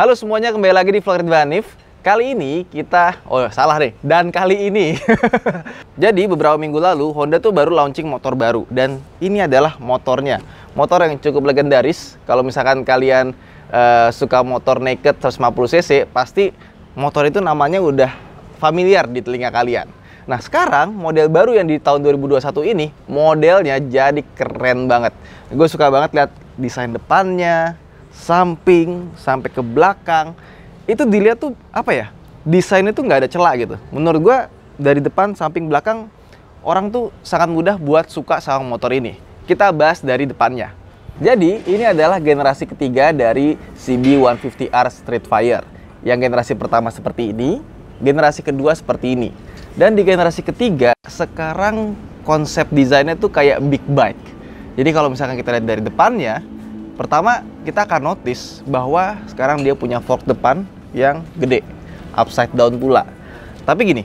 Halo semuanya, kembali lagi di Vlog Ridwan Hanif. Kali ini kita, dan kali ini jadi beberapa minggu lalu Honda tuh baru launching motor baru. Dan ini adalah motornya. Motor yang cukup legendaris. Kalau misalkan kalian suka motor naked 150cc, pasti motor itu namanya udah familiar di telinga kalian. Nah sekarang model baru yang di tahun 2021 ini, modelnya jadi keren banget. Gue suka banget lihat desain depannya, samping sampai ke belakang. Itu dilihat tuh apa ya, desainnya tuh nggak ada celah gitu. Menurut gue dari depan, samping, belakang, orang tuh sangat mudah buat suka sama motor ini. Kita bahas dari depannya. Jadi ini adalah generasi ketiga dari CB150R Streetfire. Yang generasi pertama seperti ini, generasi kedua seperti ini. Dan di generasi ketiga sekarang konsep desainnya tuh kayak big bike. Jadi kalau misalkan kita lihat dari depannya, pertama kita akan notice bahwa sekarang dia punya fork depan yang gede, upside down pula. Tapi gini,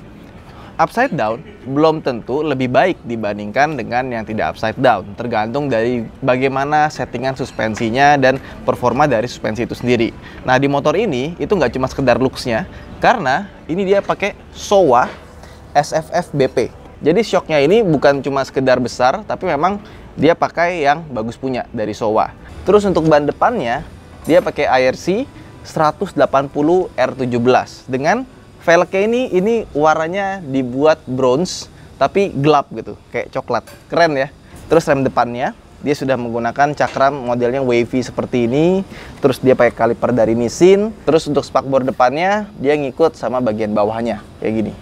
upside down belum tentu lebih baik dibandingkan dengan yang tidak upside down. Tergantung dari bagaimana settingan suspensinya dan performa dari suspensi itu sendiri. Nah di motor ini itu nggak cuma sekedar looks-nya, karena ini dia pakai Showa SFF BP. Jadi shocknya ini bukan cuma sekedar besar, tapi memang dia pakai yang bagus punya dari Showa. Terus untuk ban depannya, dia pakai IRC 180 R17 dengan velgnya ini warnanya dibuat bronze tapi gelap gitu, kayak coklat. Keren ya. Terus rem depannya dia sudah menggunakan cakram modelnya wavy seperti ini. Terus dia pakai kaliper dari Nissin. Terus untuk spakbor depannya dia ngikut sama bagian bawahnya kayak gini.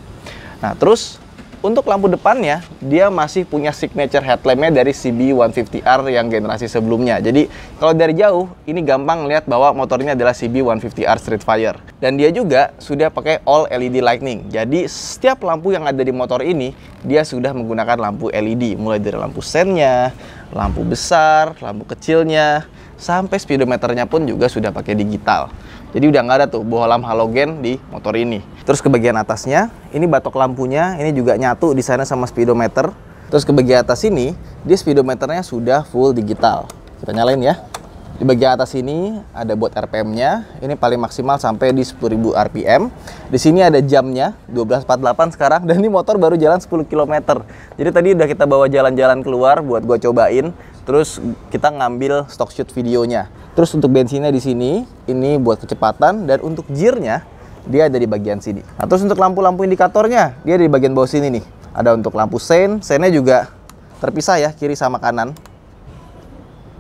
Nah, terus untuk lampu depannya, dia masih punya signature headlampnya dari CB150R yang generasi sebelumnya. Jadi, kalau dari jauh, ini gampang lihat bahwa motornya adalah CB150R Streetfire. Dan dia juga sudah pakai all LED lighting. Jadi, setiap lampu yang ada di motor ini, dia sudah menggunakan lampu LED. Mulai dari lampu sennya, lampu besar, lampu kecilnya, sampai speedometernya pun juga sudah pakai digital. Jadi udah nggak ada tuh bohlam halogen di motor ini. Terus ke bagian atasnya, ini batok lampunya, ini juga nyatu di sana sama speedometer. Terus ke bagian atas ini, dia speedometernya sudah full digital. Kita nyalain ya. Di bagian atas ini ada buat RPM-nya. Ini paling maksimal sampai di 10.000 RPM. Di sini ada jamnya 12.48 sekarang, dan ini motor baru jalan 10 km. Jadi tadi udah kita bawa jalan-jalan keluar buat gue cobain. Terus kita ngambil stock shoot videonya. Terus untuk bensinnya di sini, ini buat kecepatan, dan untuk gearnya dia ada di bagian sini. Nah, terus untuk lampu-lampu indikatornya, dia di bagian bawah sini nih. Ada untuk lampu sennya juga terpisah ya, kiri sama kanan.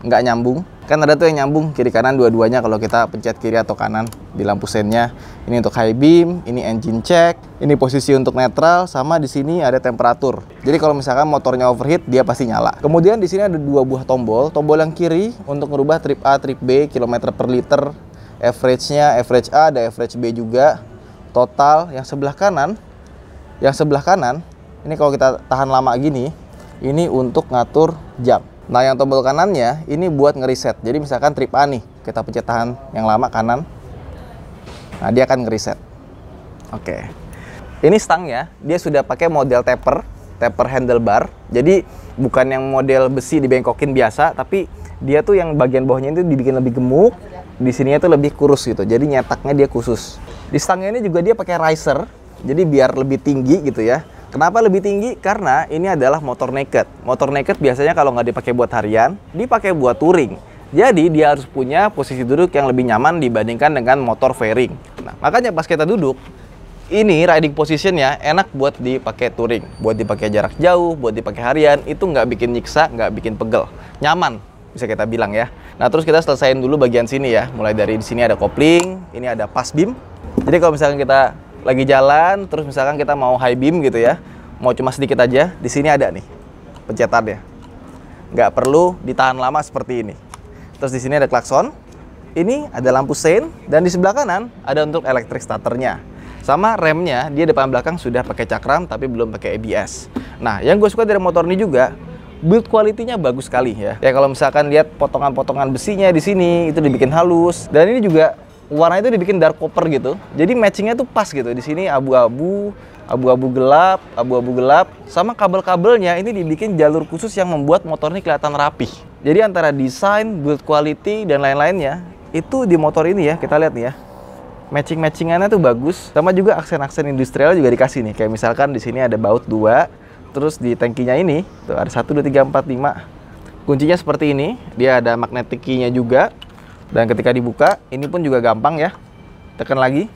Nggak nyambung. Kan ada tuh yang nyambung kiri kanan dua-duanya kalau kita pencet kiri atau kanan di lampu sennya. Ini untuk high beam, ini engine check, ini posisi untuk netral, sama di sini ada temperatur. Jadi kalau misalkan motornya overheat, dia pasti nyala. Kemudian di sini ada dua buah tombol. Tombol yang kiri untuk merubah trip A, trip B, kilometer per liter, average-nya, average A, ada average B juga, total. Yang sebelah kanan, ini kalau kita tahan lama gini, ini untuk ngatur jam. Nah, yang tombol kanannya ini buat ngeriset. Jadi misalkan trip A nih, kita pencet tahan yang lama kanan. Nah, dia akan ngeriset. Oke. Ini stangnya, dia sudah pakai model taper handlebar. Jadi bukan yang model besi dibengkokin biasa, tapi dia tuh yang bagian bawahnya itu dibikin lebih gemuk, di sininya tuh lebih kurus gitu. Jadi nyetaknya dia khusus. Di stangnya ini juga dia pakai riser. Jadi biar lebih tinggi gitu ya. Kenapa lebih tinggi? Karena ini adalah motor naked. Motor naked biasanya kalau nggak dipakai buat harian, dipakai buat touring. Jadi dia harus punya posisi duduk yang lebih nyaman dibandingkan dengan motor fairing. Nah, makanya pas kita duduk, ini riding positionnya enak buat dipakai touring, buat dipakai jarak jauh, buat dipakai harian. Itu nggak bikin nyiksa, nggak bikin pegel, nyaman bisa kita bilang ya. Nah, terus kita selesaiin dulu bagian sini ya. Mulai dari di sini ada kopling, ini ada pass beam. Jadi kalau misalkan kita lagi jalan, terus misalkan kita mau high beam gitu ya, mau cuma sedikit aja, di sini ada nih pencetannya. Nggak perlu ditahan lama seperti ini. Terus di sini ada klakson, ini ada lampu sein, dan di sebelah kanan ada untuk electric starternya. Sama remnya, dia depan belakang sudah pakai cakram, tapi belum pakai ABS. Nah, yang gue suka dari motor ini juga, build quality-nya bagus sekali ya. Ya kalau misalkan lihat potongan-potongan besinya di sini, itu dibikin halus, dan ini juga warna itu dibikin dark copper gitu. Jadi matchingnya tuh pas gitu. Di sini abu-abu gelap, sama kabel-kabelnya ini dibikin jalur khusus yang membuat motor ini kelihatan rapih. Jadi antara desain, build quality dan lain-lainnya itu di motor ini ya, kita lihat nih ya. Matching-matchingannya tuh bagus, sama juga aksen-aksen industrial juga dikasih nih. Kayak misalkan di sini ada baut 2, terus di tangkinya ini tuh ada 1 2 3 4 5. Kuncinya seperti ini, dia ada magnetic key-nya juga. Dan ketika dibuka, ini pun juga gampang ya. Tekan lagi,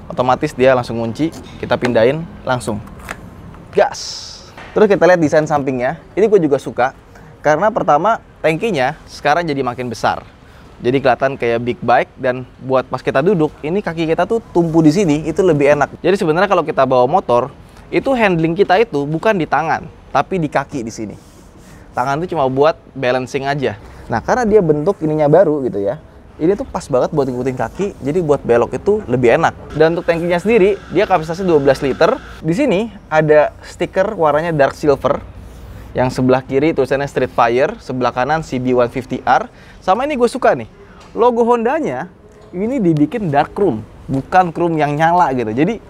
otomatis dia langsung kunci. Kita pindahin langsung. Gas. Terus kita lihat desain sampingnya. Ini gue juga suka karena pertama tangkinya sekarang jadi makin besar. Jadi kelihatan kayak big bike, dan buat pas kita duduk, ini kaki kita tuh tumpu di sini, itu lebih enak. Jadi sebenarnya kalau kita bawa motor, itu handling kita itu bukan di tangan, tapi di kaki di sini. Tangan itu cuma buat balancing aja. Nah, karena dia bentuk ininya baru gitu ya, ini tuh pas banget buat ngikutin kaki, jadi buat belok itu lebih enak. Dan untuk tangkinya sendiri, dia kapasitasnya 12 liter. Di sini ada stiker warnanya dark silver. Yang sebelah kiri tulisannya Street Fire, sebelah kanan CB150R. Sama ini gue suka nih, logo Hondanya ini dibikin dark chrome, bukan chrome yang nyala gitu. Jadi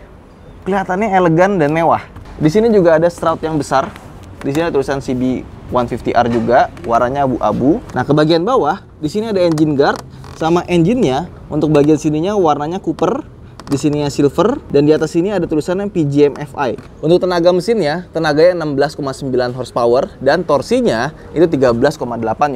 kelihatannya elegan dan mewah. Di sini juga ada stroud yang besar. Di sini ada tulisan CB150R juga, warnanya abu-abu. Nah, ke bagian bawah, di sini ada engine guard sama engine-nya. Untuk bagian sininya warnanya copper, di sininya silver, dan di atas sini ada tulisannya PGM FI. Untuk tenaga mesinnya, tenaganya 16,9 horsepower dan torsinya itu 13,8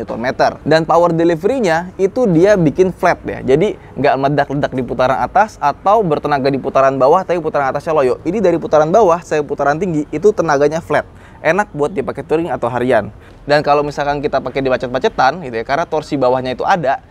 Nm. Dan power delivery-nya itu dia bikin flat ya. Jadi nggak meledak-ledak di putaran atas atau bertenaga di putaran bawah tapi putaran atasnya loyo. Ini dari putaran bawah sampai putaran tinggi itu tenaganya flat. Enak buat dipakai touring atau harian. Dan kalau misalkan kita pakai di macet-macetan gitu ya, karena torsi bawahnya itu ada,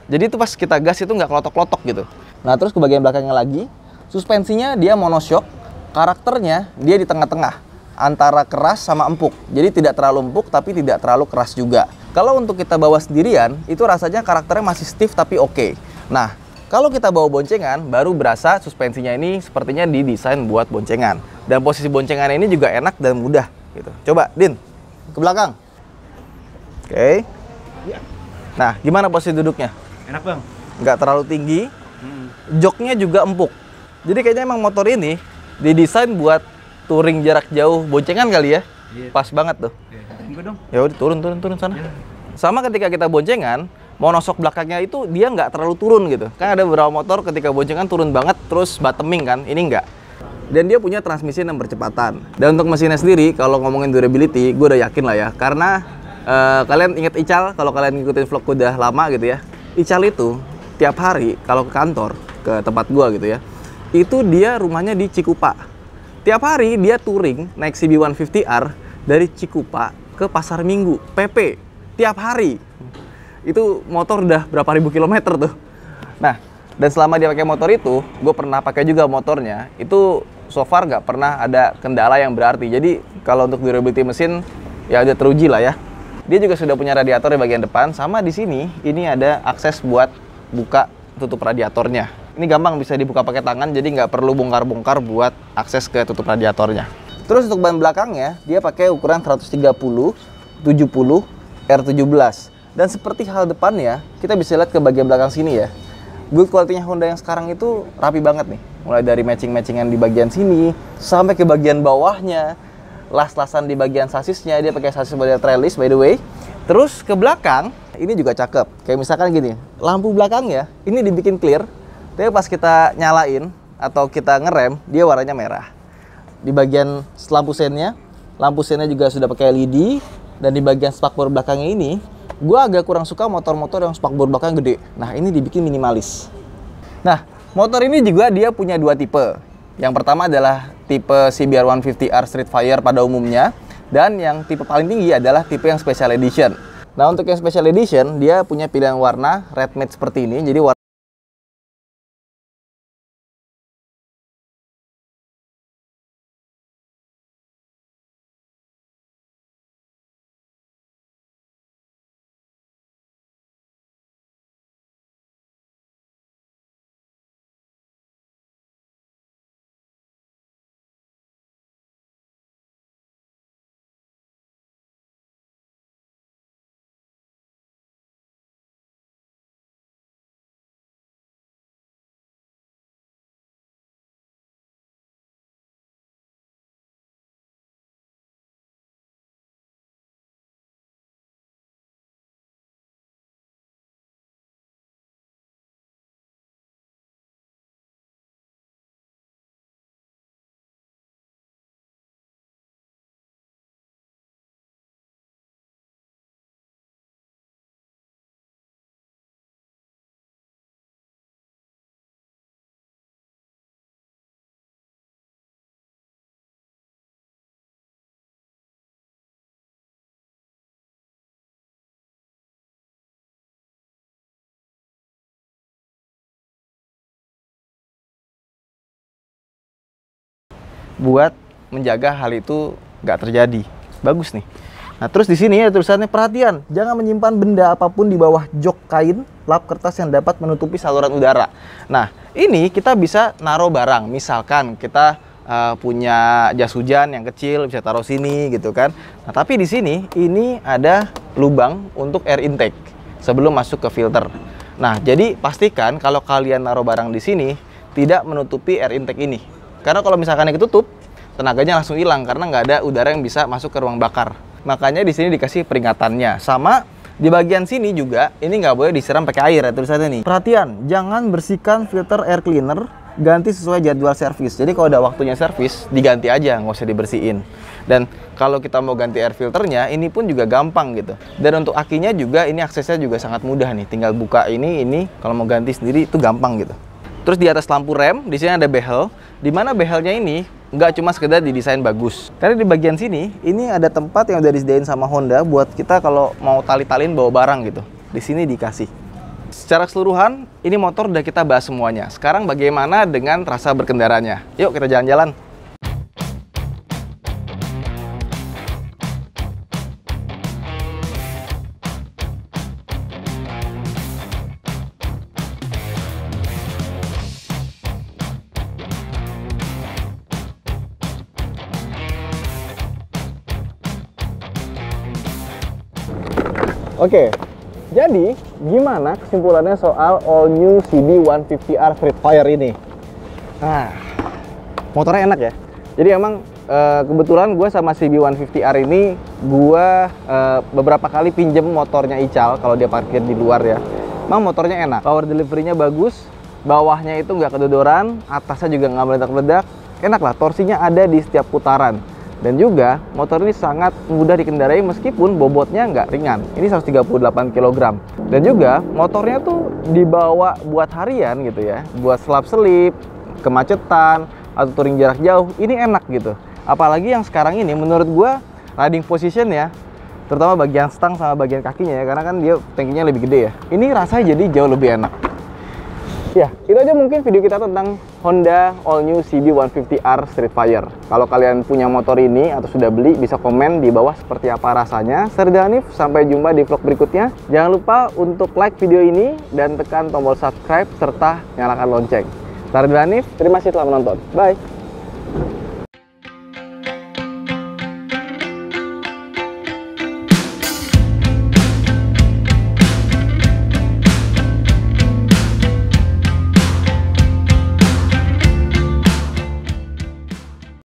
jadi itu pas kita gas itu nggak klotok-klotok gitu. Nah, terus ke bagian belakangnya lagi, suspensinya dia monoshock, karakternya dia di tengah-tengah, antara keras sama empuk. Jadi tidak terlalu empuk tapi tidak terlalu keras juga. Kalau untuk kita bawa sendirian, itu rasanya karakternya masih stiff tapi oke. Nah, kalau kita bawa boncengan, baru berasa suspensinya ini sepertinya didesain buat boncengan. Dan posisi boncengan ini juga enak dan mudah gitu. Coba, Din, ke belakang. Oke. Nah, gimana posisi duduknya? Enak bang. Nggak terlalu tinggi. Joknya juga empuk. Jadi kayaknya emang motor ini didesain buat touring jarak jauh boncengan kali ya. Iya. Pas banget tuh. Enggak dong. Ya udah turun sana. Ya. Sama ketika kita boncengan, monoshock belakangnya itu dia nggak terlalu turun gitu. Kan ada beberapa motor ketika boncengan turun banget terus bottoming kan. Ini nggak. Dan dia punya transmisi 6 percepatan. Dan untuk mesinnya sendiri, kalau ngomongin durability, gue udah yakin lah ya. Karena kalian inget Ical, kalau kalian ngikutin vlog udah lama gitu ya. Ical itu tiap hari kalau ke kantor, ke tempat gua gitu ya, itu dia rumahnya di Cikupa. Tiap hari dia touring naik CB150R dari Cikupa ke Pasar Minggu, PP. Tiap hari. Itu motor udah berapa ribu kilometer tuh. Nah, dan selama dia pakai motor itu, gue pernah pakai juga motornya. Itu so far nggak pernah ada kendala yang berarti. Jadi kalau untuk durability mesin, ya udah teruji lah ya. Dia juga sudah punya radiator di bagian depan. Sama di sini, ini ada akses buat buka tutup radiatornya. Ini gampang bisa dibuka pakai tangan, jadi nggak perlu bongkar-bongkar buat akses ke tutup radiatornya. Terus untuk ban belakangnya, dia pakai ukuran 130 70 R17. Dan seperti hal depannya, kita bisa lihat ke bagian belakang sini ya. Build quality-nya Honda yang sekarang itu rapi banget nih. Mulai dari matching-matchingan di bagian sini, sampai ke bagian bawahnya. Las-lasan di bagian sasisnya, dia pakai sasis model trellis by the way. Terus ke belakang, ini juga cakep. Kayak misalkan gini, lampu belakangnya ini dibikin clear. Tapi pas kita nyalain atau kita ngerem, dia warnanya merah. Di bagian lampu sennya juga sudah pakai LED. Dan di bagian spakbor belakangnya ini, gue agak kurang suka motor-motor yang spakbor belakang gede. Nah, ini dibikin minimalis. Nah, motor ini juga dia punya dua tipe. Yang pertama adalah tipe CBR150R Street Fire pada umumnya. Dan yang tipe paling tinggi adalah tipe yang Special Edition. Nah, untuk yang Special Edition, dia punya pilihan warna red matte seperti ini. Jadi warna buat menjaga hal itu nggak terjadi. Bagus nih. Nah, terus di sini ya tulisannya, perhatian, jangan menyimpan benda apapun di bawah jok kain, lap kertas yang dapat menutupi saluran udara. Nah, ini kita bisa naruh barang. Misalkan kita punya jas hujan yang kecil, bisa taruh sini gitu kan. Nah, tapi di sini ini ada lubang untuk air intake sebelum masuk ke filter. Nah, jadi pastikan kalau kalian naruh barang di sini tidak menutupi air intake ini. Karena kalau misalkan ini ketutup, tenaganya langsung hilang karena nggak ada udara yang bisa masuk ke ruang bakar. Makanya di sini dikasih peringatannya. Sama di bagian sini juga, ini nggak boleh disiram pakai air ya tulisannya nih. Perhatian, jangan bersihkan filter air cleaner, ganti sesuai jadwal servis. Jadi kalau udah waktunya servis, diganti aja, nggak usah dibersihin. Dan kalau kita mau ganti air filternya, ini pun juga gampang gitu. Dan untuk akinya juga, ini aksesnya juga sangat mudah nih. Tinggal buka ini kalau mau ganti sendiri itu gampang gitu. Terus di atas lampu rem, di sini ada behel. Di mana behelnya ini nggak cuma sekedar didesain bagus. Karena di bagian sini, ini ada tempat yang udah disediain sama Honda buat kita kalau mau tali-talin bawa barang gitu. Di sini dikasih. Secara keseluruhan, ini motor udah kita bahas semuanya. Sekarang bagaimana dengan rasa berkendaranya? Yuk kita jalan-jalan. Oke, jadi gimana kesimpulannya soal all new CB150R Streetfire ini? Nah, motornya enak ya. Jadi emang kebetulan gue sama CB150R ini gue beberapa kali pinjem motornya Ical kalau dia parkir di luar ya. Emang motornya enak, power delivery-nya bagus, bawahnya itu nggak kedodoran, atasnya juga nggak meledak-ledak, enak lah, torsinya ada di setiap putaran. Dan juga motor ini sangat mudah dikendarai meskipun bobotnya nggak ringan. Ini 138 kg. Dan juga motornya tuh dibawa buat harian gitu ya. Buat selap-selip, kemacetan, atau touring jarak jauh. Ini enak gitu. Apalagi yang sekarang ini menurut gua riding position ya, terutama bagian stang sama bagian kakinya ya. Karena kan dia tankinya lebih gede ya. Ini rasanya jadi jauh lebih enak. Ya, itu aja mungkin video kita tentang Honda All New CB150R Streetfire. Kalau kalian punya motor ini atau sudah beli, bisa komen di bawah seperti apa rasanya. Saya Ridwan Hanif, sampai jumpa di vlog berikutnya. Jangan lupa untuk like video ini dan tekan tombol subscribe serta nyalakan lonceng. Saya Ridwan Hanif, terima kasih telah menonton. Bye!